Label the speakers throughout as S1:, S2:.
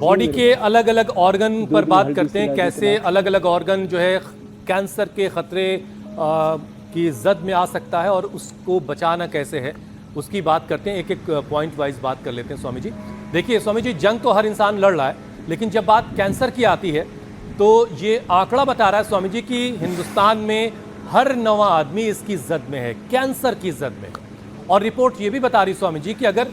S1: Body के अलग अलग ऑर्गन पर बात करते हैं, कैसे अलग अलग ऑर्गन जो है कैंसर के खतरे की जद में आ सकता है और उसको बचाना कैसे है, उसकी बात करते हैं। एक एक पॉइंट वाइज बात कर लेते हैं स्वामी जी। देखिए स्वामी जी, जंग तो हर इंसान लड़ रहा है, लेकिन जब बात कैंसर की आती है तो ये आंकड़ा बता रहा है स्वामी जी कि हिंदुस्तान में हर 9वां आदमी इसकी जद में है, कैंसर की जद में। और रिपोर्ट ये भी बता रही स्वामी जी कि अगर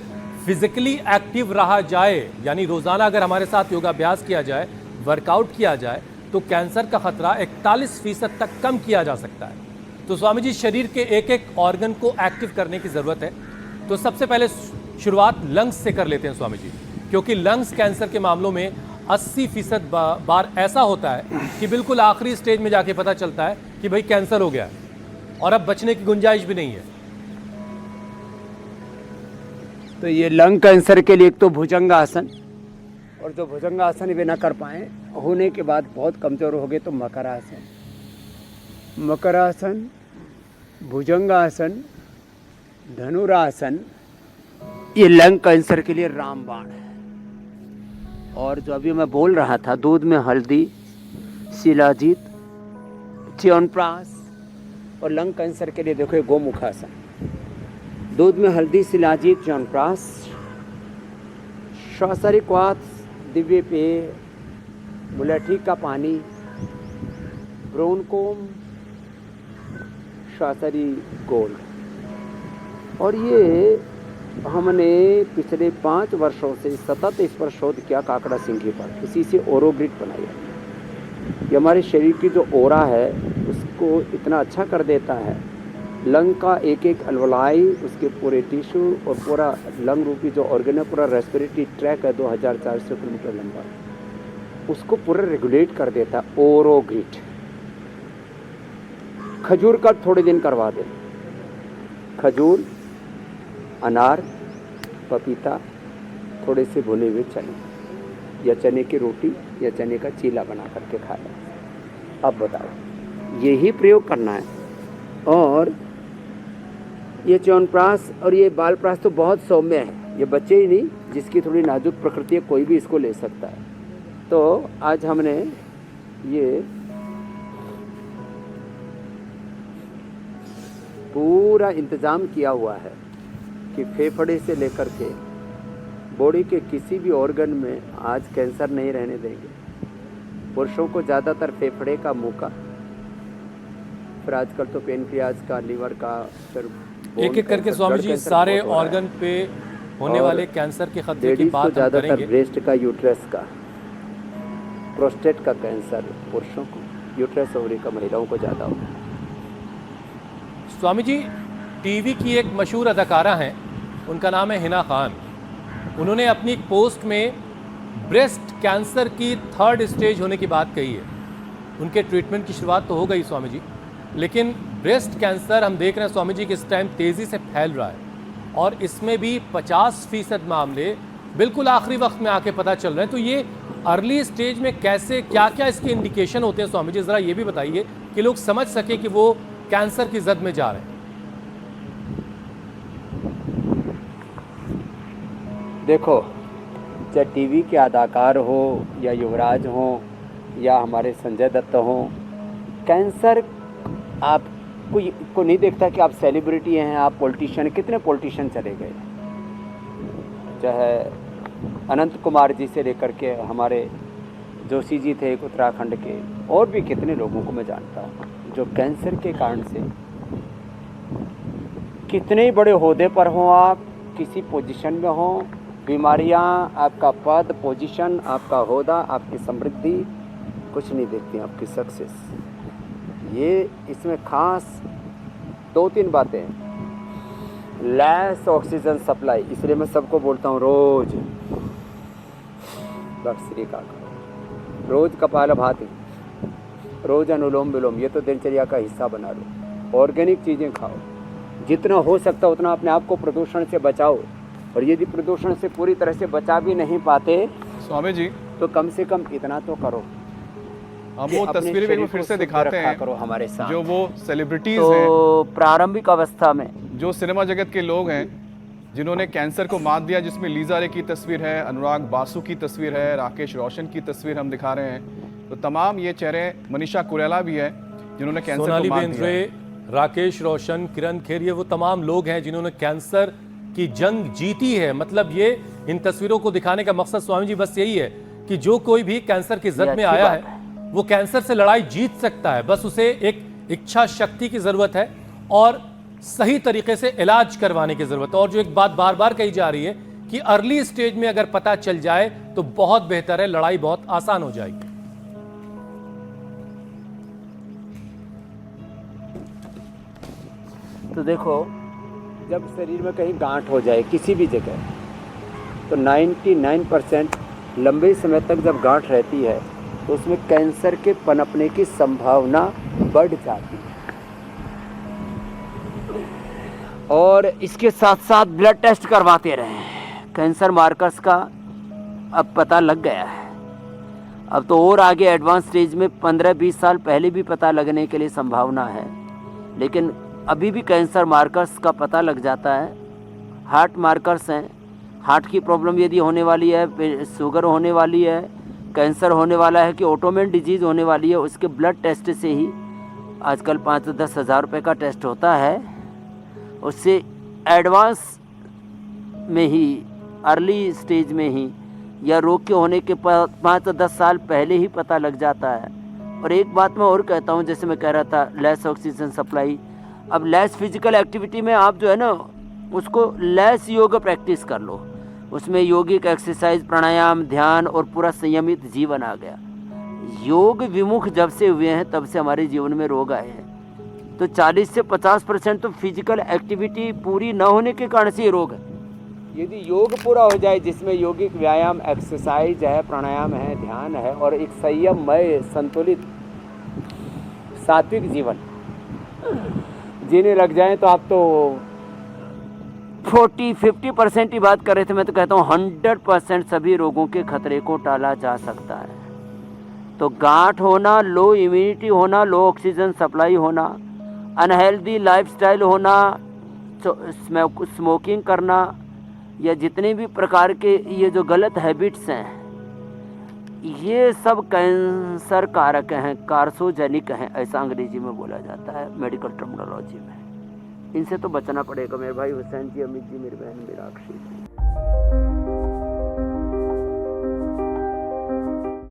S1: फिजिकली एक्टिव रहा जाए, यानी रोजाना अगर हमारे साथ योगाभ्यास किया जाए, वर्कआउट किया जाए, तो कैंसर का खतरा 41% तक कम किया जा सकता है। तो स्वामी जी, शरीर के एक एक ऑर्गन को एक्टिव करने की जरूरत है। तो सबसे पहले शुरुआत लंग्स से कर लेते हैं स्वामी जी, क्योंकि लंग्स कैंसर के मामलों में 80% बार ऐसा होता है कि बिल्कुल आखिरी स्टेज में जाके पता चलता है कि भाई कैंसर हो गया है और अब बचने की गुंजाइश भी नहीं है।
S2: तो ये लंग कैंसर के लिए एक तो भुजंगासन, और जो भुजंगासन भी ना कर पाए होने के बाद बहुत कमज़ोर हो गए तो मकरासन, मकरासन, भुजंगासन, धनुरासन, ये लंग कैंसर के लिए रामबाण है। और जो अभी मैं बोल रहा था, दूध में हल्दी, शिलाजीत, च्यवनप्राश, और लंग कैंसर के लिए देखो गोमुखासन। दूध में हल्दी, शिलाजीत, च्यवनप्राश, श्वासरिक वात, दिव्य पेय, मुलैठी का पानी, ब्रोनकोम, श्वासरी गोल्ड। और ये हमने पिछले 5 वर्षों से सतत इस पर शोध किया काकड़ा सिंघी पर, इसी से ओरोग्रिड बनाया। ये हमारे शरीर की जो ओरा है उसको इतना अच्छा कर देता है। लंग का एक एक अलवलाई, उसके पूरे टिश्यू और पूरा लंग रूपी जो ऑर्गन है, पूरा रेस्पिरेटरी ट्रैक है 2400 किलोमीटर लंबा, उसको पूरा रेगुलेट कर देता है ओरोग्रिड। खजूर का थोड़े दिन करवा दें, खजूर, अनार, पपीता, थोड़े से भुने हुए चने या चने की रोटी या चने का चीला बना करके खा लें। अब बताओ, यही प्रयोग करना है। और ये च्यवनप्राश और ये बालप्राश तो बहुत सौम्य है, ये बच्चे ही नहीं, जिसकी थोड़ी नाजुक प्रकृति है कोई भी इसको ले सकता है। तो आज हमने ये पूरा इंतज़ाम किया हुआ है कि फेफड़े से लेकर के बॉडी के किसी भी ऑर्गन में आज कैंसर नहीं रहने देंगे। पुरुषों को ज़्यादातर फेफड़े का, मुंह का, फिर आजकल तो पेनक्रियाज का, लीवर का, फिर
S1: एक एक करके स्वामी जी सारे ऑर्गन पे होने वाले कैंसर के खतरे की बात हम करेंगे।
S2: ब्रेस्ट का, यूट्रस का, प्रोस्टेट का कैंसर पुरुषों को, यूट्रस ओवरी का महिलाओं को ज़्यादा होता है।
S1: स्वामी जी, टीवी की एक मशहूर अदाकारा हैं, उनका नाम है हिना खान। उन्होंने अपनी एक पोस्ट में ब्रेस्ट कैंसर की 3rd स्टेज होने की बात कही है। उनके ट्रीटमेंट की शुरुआत तो हो गई स्वामी जी, लेकिन ब्रेस्ट कैंसर हम देख रहे हैं स्वामी जी कि इस टाइम तेज़ी से फैल रहा है और इसमें भी 50% मामले बिल्कुल आखिरी वक्त में आके पता चल रहे हैं। तो ये अर्ली स्टेज में कैसे, क्या क्या इसके इंडिकेशन होते हैं स्वामी जी, ज़रा ये भी बताइए कि लोग समझ सके कि वो कैंसर की जद में जा रहे हैं।
S2: देखो, चाहे टीवी के अदाकार हो या युवराज हो या हमारे संजय दत्त हो, कैंसर आपको नहीं देखता कि आप सेलिब्रिटी हैं, आप पॉलिटिशियन। कितने पॉलिटिशियन चले गए, चाहे अनंत कुमार जी से लेकर के हमारे जोशी जी थे एक उत्तराखंड के, और भी कितने लोगों को मैं जानता हूँ जो कैंसर के कारण से, कितने ही बड़े ओहदे पर हों आप, किसी पोजीशन में हों, बीमारियां आपका पद, पोजीशन, आपका ओहदा, आपकी समृद्धि कुछ नहीं देखती, आपकी सक्सेस। ये इसमें खास 2-3 बातें हैं। लेस ऑक्सीजन सप्लाई, इसलिए मैं सबको बोलता हूँ रोज भस्त्रिका करो, रोज कपालभाति, रोज अनुलोम विलोम, ये तो दिनचर्या का हिस्सा बना लो। ऑर्गेनिक चीज़ें खाओ, जितना हो सकता उतना अपने आप को प्रदूषण से बचाओ। और यदि प्रदूषण से पूरी तरह से बचा भी नहीं पाते
S3: स्वामी जी,
S2: तो कम से कम इतना तो करो।
S3: हम वो तस्वीरें भी फिर से दिखाते हैं
S2: करो हमारे साथ,
S3: जो वो सेलिब्रिटीज
S2: तो
S3: हैं,
S2: प्रारंभिक अवस्था में
S3: जो सिनेमा जगत के लोग हैं, जिन्होंने कैंसर को मात दिया, जिसमें लीजा रे की तस्वीर है, अनुराग बासु की तस्वीर है, राकेश रोशन की तस्वीर हम दिखा रहे हैं। तो तमाम ये चेहरे, मनीषा कुरेला भी है जिन्होंने कैंसर
S1: सोनाली
S3: को मात
S1: बेंद्रे,
S3: दिया है।
S1: राकेश रोशन, किरण खेर, ये वो तमाम लोग हैं जिन्होंने कैंसर की जंग जीती है। मतलब ये इन तस्वीरों को दिखाने का मकसद स्वामी जी बस यही है कि जो कोई भी कैंसर की जद में आया है वो कैंसर से लड़ाई जीत सकता है, बस उसे एक इच्छा शक्ति की जरूरत है और सही तरीके से इलाज करवाने की जरूरत है। और जो एक बात बार बार कही जा रही है कि अर्ली स्टेज में अगर पता चल जाए तो बहुत बेहतर है, लड़ाई बहुत आसान हो जाएगी।
S2: तो देखो, जब शरीर में कहीं गांठ हो जाए किसी भी जगह, तो 99% लंबे समय तक जब गांठ रहती है तो उसमें कैंसर के पनपने की संभावना बढ़ जाती है। और इसके साथ साथ ब्लड टेस्ट करवाते रहें। कैंसर मार्कर्स का अब पता लग गया है। अब तो और आगे एडवांस स्टेज में 15-20 साल पहले भी पता लगने के लिए संभावना है, लेकिन अभी भी कैंसर मार्कर्स का पता लग जाता है। हार्ट मार्कर्स हैं, हार्ट की प्रॉब्लम यदि होने वाली है, शुगर होने वाली है, कैंसर होने वाला है कि ऑटोइम्यून डिजीज़ होने वाली है, उसके ब्लड टेस्ट से ही आजकल 5-10 हज़ार रुपये का टेस्ट होता है। उससे एडवांस में ही, अर्ली स्टेज में ही या रोग के होने के 5-10 साल पहले ही पता लग जाता है। और एक बात मैं और कहता हूँ, जैसे मैं कह रहा था लेस ऑक्सीजन सप्लाई, अब लेस फिजिकल एक्टिविटी में आप जो है ना उसको लेस योग प्रैक्टिस कर लो। उसमें योगिक एक्सरसाइज, प्राणायाम, ध्यान और पूरा संयमित जीवन आ गया। योग विमुख जब से हुए हैं तब से हमारे जीवन में रोग आए हैं। तो 40 से 50% तो फिजिकल एक्टिविटी पूरी न होने के कारण से ये रोग है। यदि योग पूरा हो जाए, जिसमें योगिक व्यायाम, एक्सरसाइज है, प्राणायाम है, ध्यान है और एक संयममय संतुलित सात्विक जीवन जीने लग जाएं, तो आप तो 40-50% की बात कर रहे थे, मैं तो कहता हूँ 100% सभी रोगों के खतरे को टाला जा सकता है। तो गांठ होना, लो इम्यूनिटी होना, लो ऑक्सीजन सप्लाई होना, अनहेल्दी लाइफस्टाइल होना, स्मोकिंग करना, या जितने भी प्रकार के ये जो गलत हैबिट्स हैं, ये सब कैंसर कारक हैं, कार्सोजेनिक हैं, ऐसा अंग्रेजी में बोला जाता है मेडिकल टर्मिनोलॉजी में। इनसे तो बचना पड़ेगा मेरे भाई हुसैन जी, अमित जी, मेरी बहन मीनाक्षी जी।